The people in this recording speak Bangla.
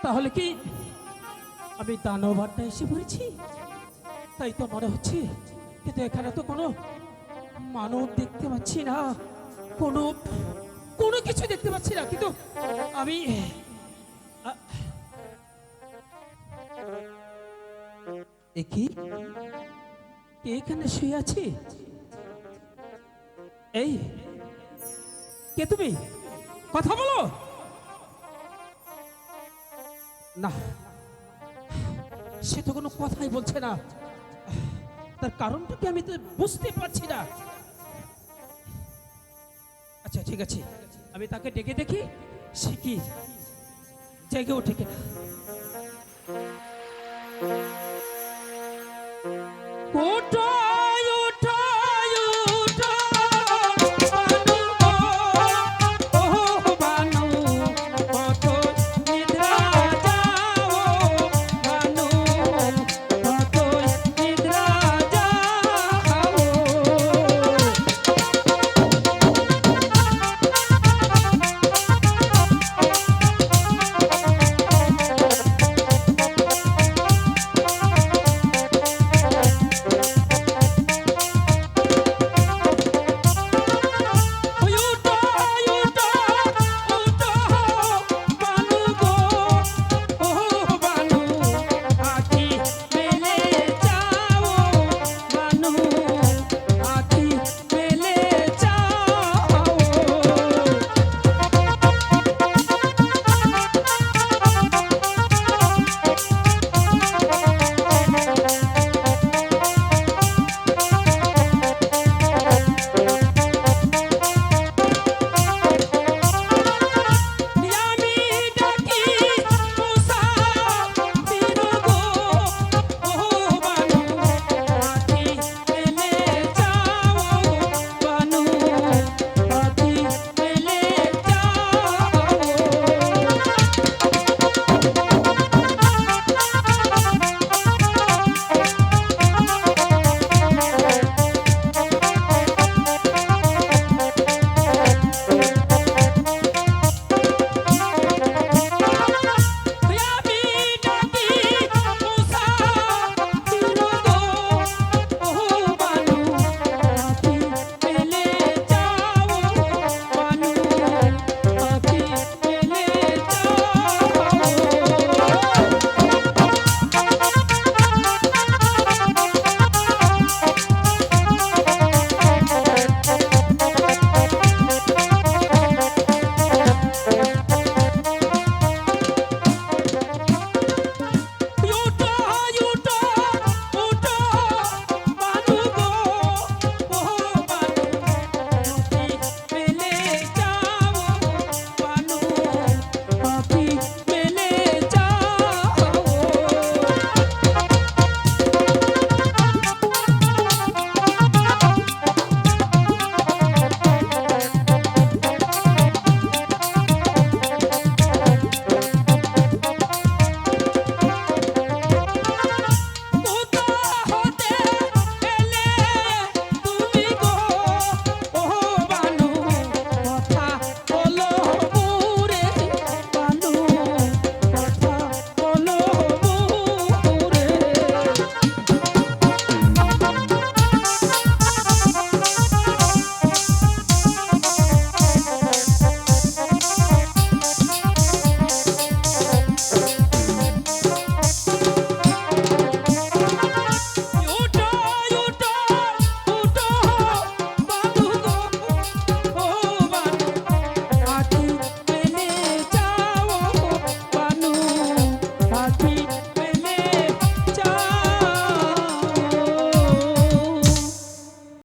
তাহলে কি আমি দানব আড্ডায় এসে পড়েছি? তাই তো মনে হচ্ছে, কিন্তু এখানে তো কোনো মানব দেখতে পাচ্ছি না, কোনো কোনো কিছু দেখতে পাচ্ছি না। কিন্তু আমি আ- এ কি, কে এখানে শুয়ে আছে? এই, কে তুমি? কথা বলো না। সে তো কোনো কথাই বলছে না। তার কারণটা কি আমি তো বুঝতে পারছি না। আচ্ছা ঠিক আছে, আমি তাকে ডেকে দেখি সে কি জেগে ওঠে কিনা। কোটো!